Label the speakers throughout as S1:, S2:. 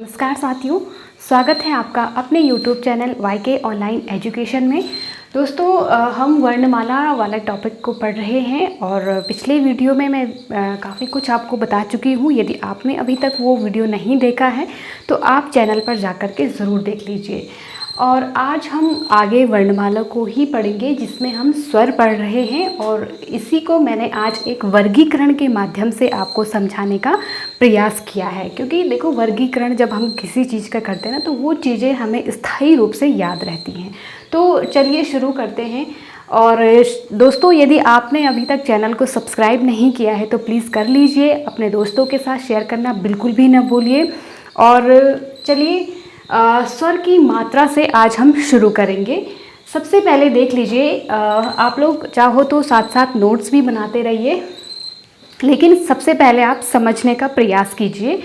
S1: नमस्कार साथियों, स्वागत है आपका अपने YouTube channel YK online education में। दोस्तों हम वर्णमाला वाला टॉपिक को पढ़ रहे हैं और पिछले वीडियो में मैं काफ़ी कुछ आपको बता चुकी हूँ। यदि आपने अभी तक वो वीडियो नहीं देखा है तो आप चैनल पर जाकर के ज़रूर देख लीजिए। और आज हम आगे वर्णमाला को ही पढ़ेंगे जिसमें हम स्वर पढ़ रहे हैं और इसी को मैंने आज एक वर्गीकरण के माध्यम से आपको समझाने का प्रयास किया है। क्योंकि देखो, वर्गीकरण जब हम किसी चीज़ का करते हैं ना तो वो चीज़ें हमें स्थायी रूप से याद रहती हैं। तो चलिए शुरू करते हैं। और दोस्तों, यदि आपने अभी तक चैनल को सब्सक्राइब नहीं किया है तो प्लीज़ कर लीजिए। अपने दोस्तों के साथ शेयर करना बिल्कुल भी ना भूलिए। और चलिए स्वर की मात्रा से आज हम शुरू करेंगे। सबसे पहले देख लीजिए, आप लोग चाहो तो साथ साथ नोट्स भी बनाते रहिए, लेकिन सबसे पहले आप समझने का प्रयास कीजिए।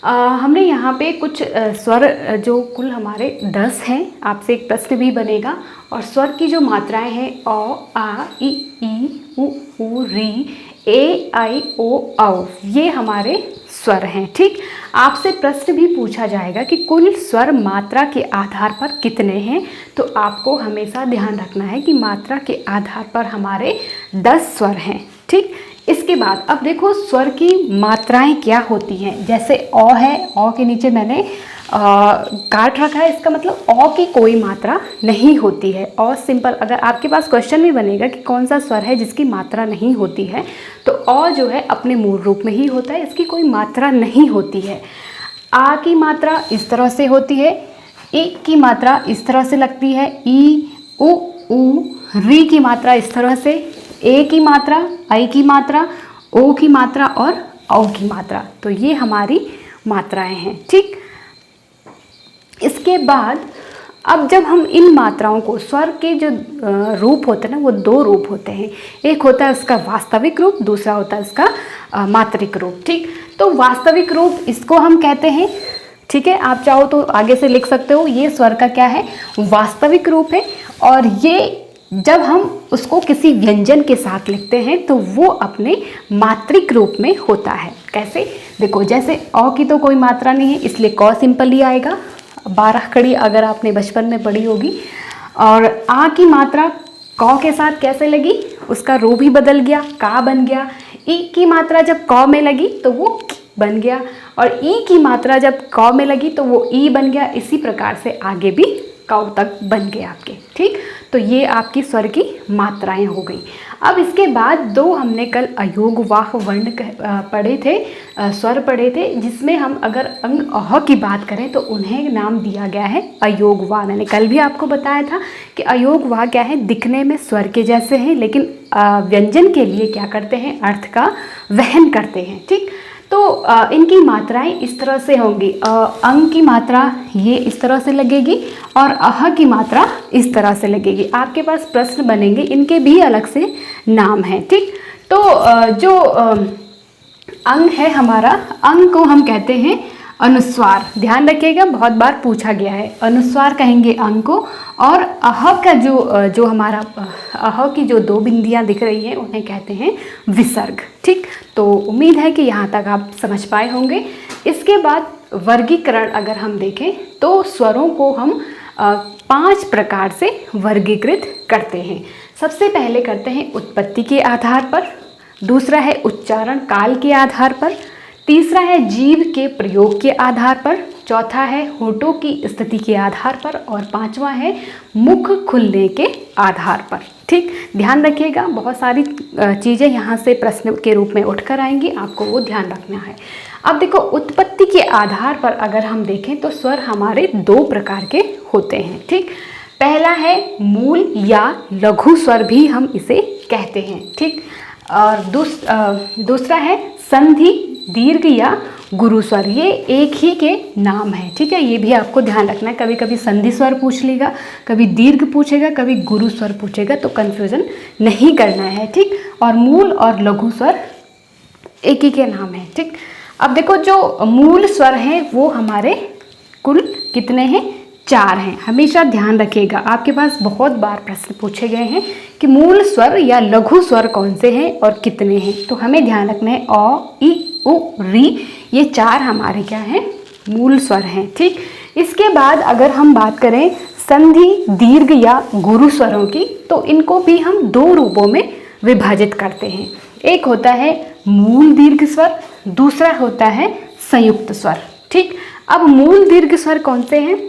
S1: हमने यहाँ पे कुछ स्वर जो कुल हमारे 10 हैं, आपसे एक प्रश्न भी बनेगा। और स्वर की जो मात्राएं हैं अ, आ, ई, उ, री, ए, आई, ओ, औ, ये हमारे स्वर हैं। ठीक, आपसे प्रश्न भी पूछा जाएगा कि कुल स्वर मात्रा के आधार पर कितने हैं। तो आपको हमेशा ध्यान रखना है कि मात्रा के आधार पर हमारे 10 स्वर हैं। ठीक, इसके बाद अब देखो स्वर की मात्राएं क्या होती हैं। जैसे अ है, अ के नीचे मैंने काट रखा है, इसका मतलब अ की कोई मात्रा नहीं होती है। अ सिंपल, अगर आपके पास क्वेश्चन भी बनेगा कि कौन सा स्वर है जिसकी मात्रा नहीं होती है, तो अ जो है अपने मूल रूप में ही होता है, इसकी कोई मात्रा नहीं होती है। आ की मात्रा इस तरह से होती है, ई की मात्रा इस तरह से लगती है, ई, उ, री की मात्रा इस तरह से, ए की मात्रा, आई की मात्रा, ओ की मात्रा और औ की मात्रा। तो ये हमारी मात्राएं हैं। ठीक, इसके बाद अब जब हम इन मात्राओं को, स्वर के जो रूप होते हैं ना, वो 2 रूप होते हैं। एक होता है उसका वास्तविक रूप, दूसरा होता है उसका मात्रिक रूप। ठीक, तो वास्तविक रूप इसको हम कहते हैं। ठीक है, आप चाहो तो आगे से लिख सकते हो, ये स्वर का क्या है, वास्तविक रूप है। और ये जब हम उसको किसी व्यंजन के साथ लिखते हैं तो वो अपने मात्रिक रूप में होता है। कैसे, देखो, जैसे अ की तो कोई मात्रा नहीं है, इसलिए क सिंपल ही आएगा। 12 कड़ी अगर आपने बचपन में पढ़ी होगी। और आ की मात्रा क के साथ कैसे लगी, उसका रूप ही बदल गया, का बन गया। ई की मात्रा जब क में लगी तो वो बन गया, और ई की मात्रा जब क में लगी तो वो ई बन गया। इसी प्रकार से आगे भी क तक बन गए आपके। ठीक, तो ये आपकी स्वर की मात्राएं हो गई। अब इसके बाद 2 हमने कल अयोगवाह वर्ण पढ़े थे, स्वर पढ़े थे, जिसमें हम अगर अंग अह की बात करें तो उन्हें नाम दिया गया है अयोगवाह। मैंने कल भी आपको बताया था कि अयोगवाह क्या है, दिखने में स्वर के जैसे हैं लेकिन व्यंजन के लिए क्या करते हैं, अर्थ का वहन करते हैं। ठीक, तो इनकी मात्राएं इस तरह से होंगी। अंग की मात्रा ये इस तरह से लगेगी और अह की मात्रा इस तरह से लगेगी। आपके पास प्रश्न बनेंगे, इनके भी अलग से नाम हैं। ठीक, तो जो अंग है हमारा, अंग को हम कहते हैं अनुस्वार। ध्यान रखिएगा, बहुत बार पूछा गया है, अनुस्वार कहेंगे अंग को। और अह का जो हमारा अह की जो 2 बिंदियां दिख रही हैं उन्हें कहते हैं विसर्ग। ठीक, तो उम्मीद है कि यहाँ तक आप समझ पाए होंगे। इसके बाद वर्गीकरण अगर हम देखें तो स्वरों को हम 5 प्रकार से वर्गीकृत करते हैं। सबसे पहले करते हैं उत्पत्ति के आधार पर, दूसरा है उच्चारण काल के आधार पर, तीसरा है जीभ के प्रयोग के आधार पर, चौथा है होठों की स्थिति के आधार पर, और 5वां है मुख खुलने के आधार पर। ठीक, ध्यान रखिएगा, बहुत सारी चीज़ें यहाँ से प्रश्न के रूप में उठकर आएंगी, आपको वो ध्यान रखना है। अब देखो, उत्पत्ति के आधार पर अगर हम देखें तो स्वर हमारे 2 प्रकार के होते हैं। ठीक, पहला है मूल या लघु स्वर भी हम इसे कहते हैं। ठीक, और दूसरा है संधि, दीर्घ या गुरु स्वर। ये एक ही के नाम है। ठीक है, ये भी आपको ध्यान रखना है। कभी कभी संधि स्वर पूछ लेगा, कभी दीर्घ पूछेगा, कभी गुरु स्वर पूछेगा, तो कंफ्यूजन नहीं करना है। ठीक, और मूल और लघु स्वर एक ही के नाम है। ठीक, अब देखो, जो मूल स्वर हैं वो हमारे कुल कितने हैं, 4 हैं। हमेशा ध्यान रखिएगा, आपके पास बहुत बार प्रश्न पूछे गए हैं कि मूल स्वर या लघु स्वर कौन से हैं और कितने हैं। तो हमें ध्यान रखना है अ, ई, उ, री, ये 4 हमारे क्या हैं, मूल स्वर हैं। ठीक, इसके बाद अगर हम बात करें संधि, दीर्घ या गुरु स्वरों की, तो इनको भी हम दो रूपों में विभाजित करते हैं। एक होता है मूल दीर्घ स्वर, दूसरा होता है संयुक्त स्वर। ठीक, अब मूल दीर्घ स्वर कौन से हैं?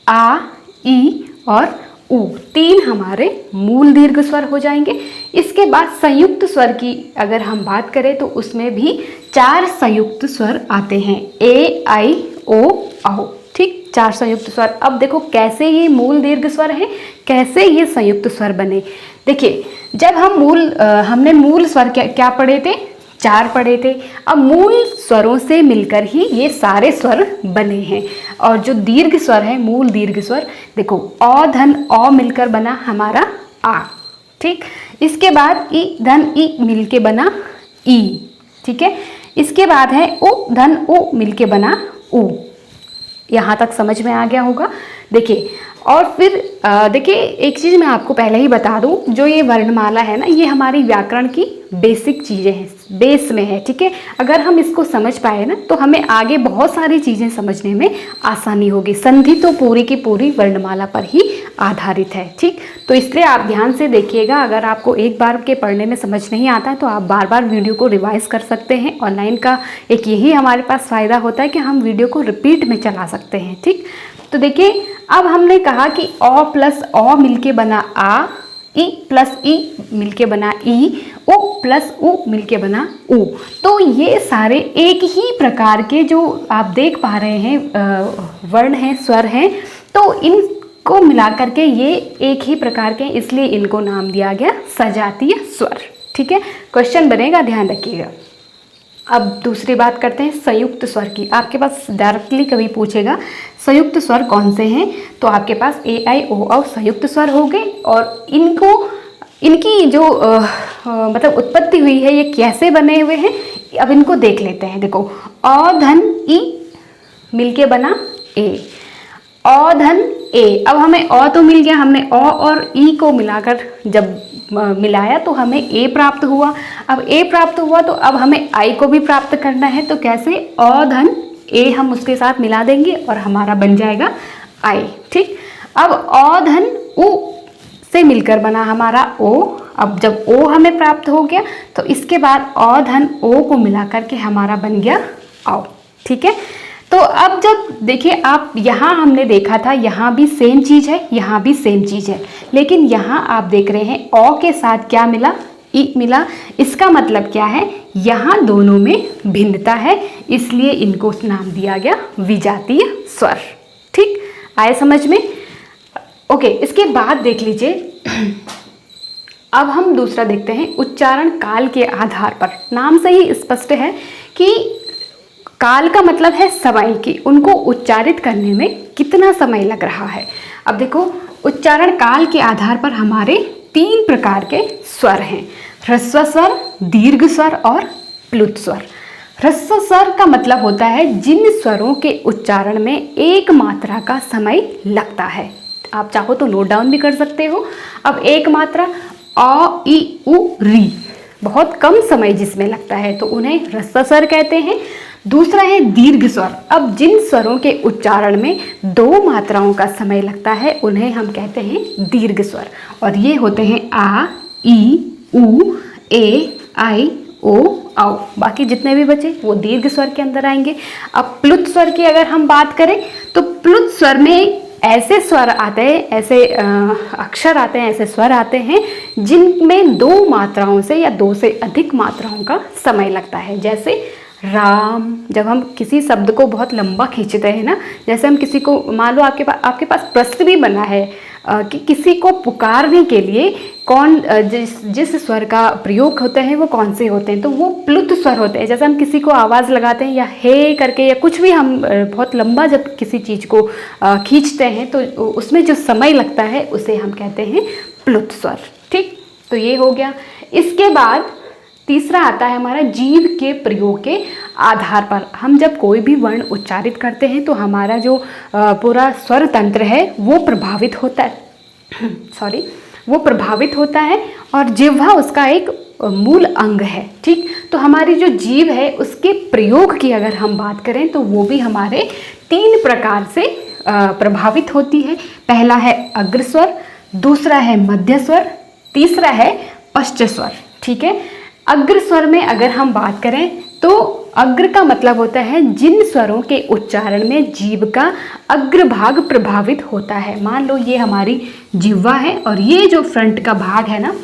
S1: आ, ई और उ, तीन हमारे मूल दीर्घ स्वर हो जाएंगे। इसके बाद संयुक्त स्वर की अगर हम बात करें तो उसमें भी 4 संयुक्त स्वर आते हैं, ए, आई, ओ, औ। ठीक, 4 संयुक्त स्वर। अब देखो कैसे ये मूल दीर्घ स्वर हैं, कैसे ये संयुक्त स्वर बने। देखिए, जब हम हमने मूल स्वर क्या पढ़े थे? 4 पढ़े थे। अब मूल स्वरों से मिलकर ही ये सारे स्वर बने हैं। और जो दीर्घ स्वर है, मूल दीर्घ स्वर, देखो अ धन अ मिलकर बना हमारा आ। ठीक, इसके बाद ई धन ई मिलके बना ई। ठीक है, इसके बाद है उ धन उ मिलके बना उ। यहाँ तक समझ में आ गया होगा। देखिए, और फिर देखिए एक चीज़ मैं आपको पहले ही बता दूं, जो ये वर्णमाला है ना, ये हमारी व्याकरण की बेसिक चीज़ें हैं, बेस में है। ठीक है, अगर हम इसको समझ पाए ना तो हमें आगे बहुत सारी चीज़ें समझने में आसानी होगी। संधि तो पूरी की पूरी वर्णमाला पर ही आधारित है। ठीक, तो इसलिए आप ध्यान से देखिएगा। अगर आपको एक बार के पढ़ने में समझ नहीं आता है तो आप बार बार वीडियो को रिवाइज कर सकते हैं। ऑनलाइन का एक यही हमारे पास फ़ायदा होता है कि हम वीडियो को रिपीट में चला सकते हैं। ठीक, तो देखिए, अब हमने कहा कि अ प्लस अ मिलके बना आ, ई प्लस ई मिलके बना ई, उ प्लस उ मिलके बना उ। तो ये सारे एक ही प्रकार के जो आप देख पा रहे हैं वर्ण हैं, स्वर हैं, तो इनको मिलाकर के ये एक ही प्रकार के, इसलिए इनको नाम दिया गया सजातीय स्वर। ठीक है, क्वेश्चन बनेगा, ध्यान रखिएगा। अब दूसरी बात करते हैं संयुक्त स्वर की। आपके पास डायरेक्टली कभी पूछेगा संयुक्त स्वर कौन से हैं, तो आपके पास ए, आई, ओ, औ संयुक्त स्वर हो गए। और इनकी जो मतलब उत्पत्ति हुई है, ये कैसे बने हुए हैं, अब इनको देख लेते हैं। देखो, अ धन ई मिलके बना ए, अ धन ए। अब हमें अ तो मिल गया, हमने अ और ई को मिलाकर जब मिलाया तो हमें ए प्राप्त हुआ। अब ए प्राप्त हुआ तो अब हमें आई को भी प्राप्त करना है। तो कैसे? अ धन ए हम उसके साथ मिला देंगे और हमारा बन जाएगा आई। ठीक, अब अ धन उ से मिलकर बना हमारा ओ। अब जब ओ हमें प्राप्त हो गया तो इसके बाद अ धन ओ को मिला करके हमारा बन गया औ। ठीक है, तो अब जब देखिए आप, यहाँ हमने देखा था, यहाँ भी सेम चीज़ है, यहाँ भी सेम चीज़ है, लेकिन यहाँ आप देख रहे हैं अ के साथ क्या मिला? ई मिला। इसका मतलब क्या है? यहाँ दोनों में भिन्नता है, इसलिए इनको नाम दिया गया विजातीय स्वर। ठीक, आए समझ में? ओके, इसके बाद देख लीजिए अब हम दूसरा देखते हैं उच्चारण काल के आधार पर। नाम से ही स्पष्ट है कि काल का मतलब है समय, की उनको उच्चारित करने में कितना समय लग रहा है। अब देखो, उच्चारण काल के आधार पर हमारे 3 प्रकार के स्वर हैं, ह्रस्व स्वर, दीर्घ स्वर और प्लुत स्वर। ह्रस्व स्वर का मतलब होता है जिन स्वरों के उच्चारण में एक मात्रा का समय लगता है। आप चाहो तो नोट डाउन भी कर सकते हो। अब एक मात्रा अ, ई, उ, री, बहुत कम समय जिसमें लगता है तो उन्हें ह्रस्व स्वर कहते हैं। दूसरा है दीर्घ स्वर। अब जिन स्वरों के उच्चारण में 2 मात्राओं का समय लगता है उन्हें हम कहते हैं दीर्घ स्वर। और ये होते हैं आ, ई, उ, ए, आई, ओ, औ। बाकी जितने भी बचे वो दीर्घ स्वर के अंदर आएंगे। अब प्लुत स्वर की अगर हम बात करें तो प्लुत स्वर में ऐसे स्वर आते हैं, ऐसे अक्षर आते हैं, ऐसे स्वर आते हैं जिनमें 2 मात्राओं से या 2 से अधिक मात्राओं का समय लगता है। जैसे राम, जब हम किसी शब्द को बहुत लंबा खींचते हैं ना, जैसे हम किसी को, मान लो आपके पास प्रश्न भी बना है कि किसी को पुकारने के लिए कौन जिस स्वर का प्रयोग होता है वो कौन से होते हैं, तो वो प्लुत स्वर होते हैं। जैसे हम किसी को आवाज़ लगाते हैं या हे करके या कुछ भी, हम बहुत लंबा जब किसी चीज़ को खींचते हैं तो उसमें जो समय लगता है उसे हम कहते हैं प्लुत स्वर। ठीक, तो ये हो गया। इसके बाद तीसरा आता है हमारा जीभ के प्रयोग के आधार पर। हम जब कोई भी वर्ण उच्चारित करते हैं तो हमारा जो पूरा स्वर तंत्र है वो प्रभावित होता है वो प्रभावित होता है और जिह्वा उसका एक मूल अंग है। ठीक, तो हमारी जो जीभ है उसके प्रयोग की अगर हम बात करें तो वो भी हमारे 3 प्रकार से प्रभावित होती है। पहला है अग्र स्वर, दूसरा है मध्य स्वर, तीसरा है पश्च स्वर। ठीक है, अग्र स्वर में अगर हम बात करें तो अग्र का मतलब होता है जिन स्वरों के उच्चारण में जीभ का अग्र भाग प्रभावित होता है। मान लो ये हमारी जिह्वा है और ये जो फ्रंट का भाग है ना,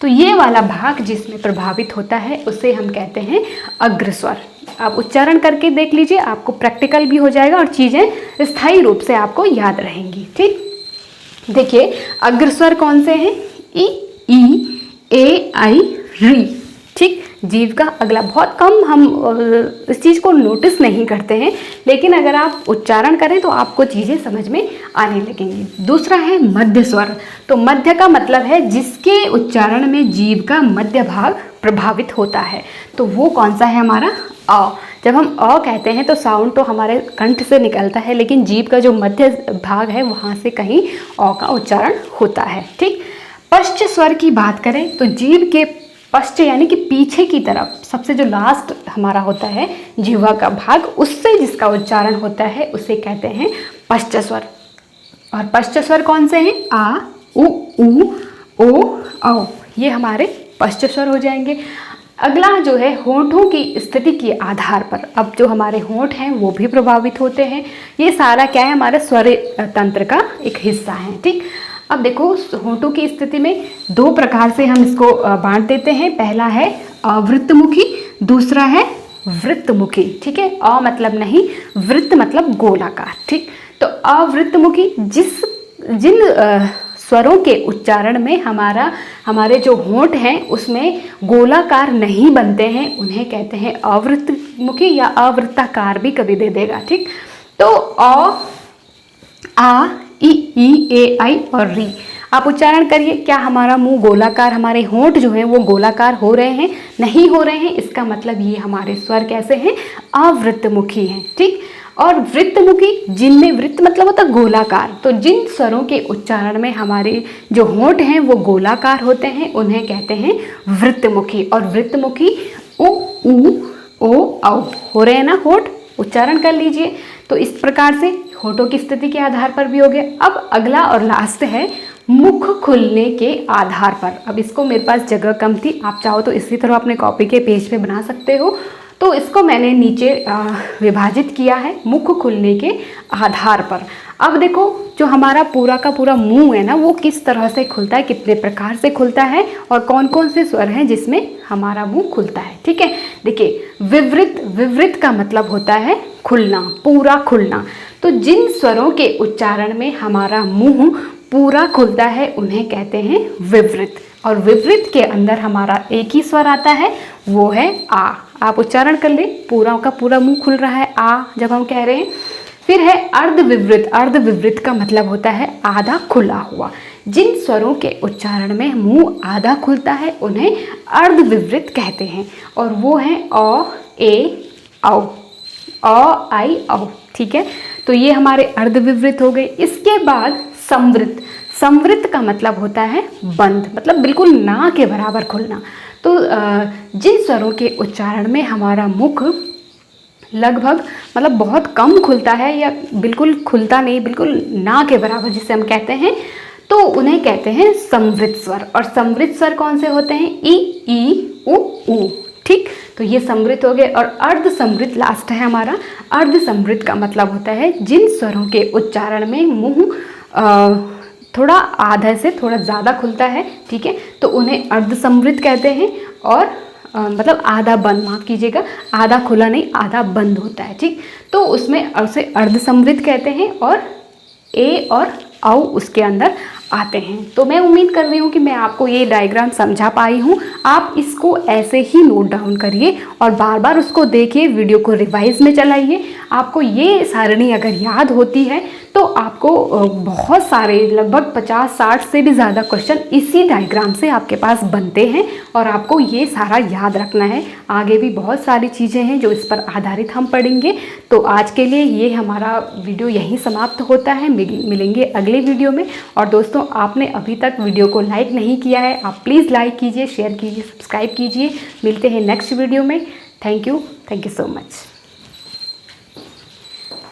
S1: तो ये वाला भाग जिसमें प्रभावित होता है उसे हम कहते हैं अग्र स्वर। आप उच्चारण करके देख लीजिए, आपको प्रैक्टिकल भी हो जाएगा और चीज़ें स्थायी रूप से आपको याद रहेंगी। ठीक, देखिए अग्र स्वर कौन से हैं? ई, ए, आई, री। ठीक, जीव का अगला बहुत कम हम इस चीज़ को नोटिस नहीं करते हैं, लेकिन अगर आप उच्चारण करें तो आपको चीज़ें समझ में आने लगेंगी। दूसरा है मध्य स्वर। तो मध्य का मतलब है जिसके उच्चारण में जीव का मध्य भाग प्रभावित होता है। तो वो कौन सा है? हमारा अ। जब हम अ कहते हैं तो साउंड तो हमारे कंठ से निकलता है, लेकिन जीभ का जो मध्य भाग है वहाँ से कहीं अ का उच्चारण होता है। ठीक, पश्च स्वर की बात करें तो जीभ के पश्च यानी कि पीछे की तरफ सबसे जो लास्ट हमारा होता है जिह्वा का भाग, उससे जिसका उच्चारण होता है उसे कहते हैं पश्च स्वर। और पश्च स्वर कौन से हैं? आ, उ, ओ, औ। ये हमारे पश्च स्वर हो जाएंगे। अगला जो है होंठों की स्थिति के आधार पर, अब जो हमारे होंठ हैं वो भी प्रभावित होते हैं। ये सारा क्या है? हमारे स्वर तंत्र का एक हिस्सा है। ठीक, अब देखो होंठों की स्थिति में 2 प्रकार से हम इसको बांट देते हैं। पहला है अवृत्तमुखी, दूसरा है वृत्तमुखी। ठीक है, अ मतलब नहीं, वृत्त मतलब गोलाकार। ठीक, तो अवृत्तमुखी जिन स्वरों के उच्चारण में हमारे जो होंठ हैं उसमें गोलाकार नहीं बनते हैं उन्हें कहते हैं अवृत्तमुखी, या अवृत्ताकार भी कभी दे देगा। ठीक, तो अ, आ, ई, ए, आई और री आप उच्चारण करिए। क्या हमारा मुंह गोलाकार, हमारे होंठ जो हैं वो गोलाकार हो रहे हैं? नहीं हो रहे हैं। इसका मतलब ये हमारे स्वर कैसे हैं? अवृत्तमुखी हैं। ठीक, और वृत्तमुखी, जिनमें वृत्त मतलब होता है गोलाकार, तो जिन स्वरों के उच्चारण में हमारे जो होंठ हैं वो गोलाकार होते हैं उन्हें कहते हैं वृत्तमुखी। और वृत्तमुखी उ, ओ, औ हो रहे हैं ना होंठ, उच्चारण कर लीजिए। तो इस प्रकार से होठों की स्थिति के आधार पर भी हो गया। अब अगला और लास्ट है मुख खुलने के आधार पर। अब इसको मेरे पास जगह कम थी, आप चाहो तो इसी तरह अपने कॉपी के पेज पे बना सकते हो। तो इसको मैंने नीचे विभाजित किया है मुख खुलने के आधार पर। अब देखो जो हमारा पूरा का पूरा मुंह है ना वो किस तरह से खुलता है, कितने प्रकार से खुलता है और कौन कौन से स्वर हैं जिसमें हमारा मुंह खुलता है। ठीक है, देखिए विवृत का मतलब होता है खुलना, पूरा खुलना। तो जिन स्वरों के उच्चारण में हमारा मुंह पूरा खुलता है उन्हें कहते हैं विवृत। और विवृत के अंदर हमारा एक ही स्वर आता है, वो है आ। आप उच्चारण कर ले, पूरा का पूरा मुंह खुल रहा है आ जब हम कह रहे हैं। फिर है अर्धविवृत। अर्धविवृत का मतलब होता है आधा खुला हुआ। जिन स्वरों के उच्चारण में मुंह आधा खुलता है उन्हें अर्धविवृत कहते हैं, और वो हैं अ, ए, औ, अ, आई, औ। ठीक है, तो ये हमारे अर्धविवृत हो गए। इसके बाद संवृत। संवृत का मतलब होता है बंद, मतलब बिल्कुल ना के बराबर खुलना। तो जिन स्वरों के उच्चारण में हमारा मुख लगभग मतलब बहुत कम खुलता है या बिल्कुल खुलता नहीं, बिल्कुल ना के बराबर जिसे हम कहते हैं, तो उन्हें कहते हैं संवृत स्वर। और संवृत स्वर कौन से होते हैं? ई, उ। ठीक, तो ये संवृत हो गए। और अर्ध संवृत लास्ट है हमारा। अर्ध संवृत का मतलब होता है जिन स्वरों के उच्चारण में मुंह थोड़ा आधे से थोड़ा ज़्यादा खुलता है। ठीक है, तो उन्हें अर्ध संवृत कहते हैं। और मतलब आधा बंद, माफ़ कीजिएगा, आधा खुला नहीं आधा बंद होता है। ठीक, तो उसमें उसे अर्ध संवृत कहते हैं और ए और औ उसके अंदर आते हैं। तो मैं उम्मीद कर रही हूँ कि मैं आपको ये डायग्राम समझा पाई हूँ। आप इसको ऐसे ही नोट डाउन करिए और बार बार उसको देखिए, वीडियो को रिवाइज में चलाइए। आपको ये सारणी अगर याद होती है तो आपको बहुत सारे लगभग 50-60 से भी ज़्यादा क्वेश्चन इसी डायग्राम से आपके पास बनते हैं और आपको ये सारा याद रखना है। आगे भी बहुत सारी चीज़ें हैं जो इस पर आधारित हम पढ़ेंगे। तो आज के लिए ये हमारा वीडियो यहीं समाप्त होता है। मिलेंगे अगले वीडियो में। और दोस्तों, आपने अभी तक वीडियो को लाइक नहीं किया है, आप प्लीज़ लाइक कीजिए, शेयर कीजिए, सब्सक्राइब कीजिए। मिलते हैं नेक्स्ट वीडियो में। Thank you so much.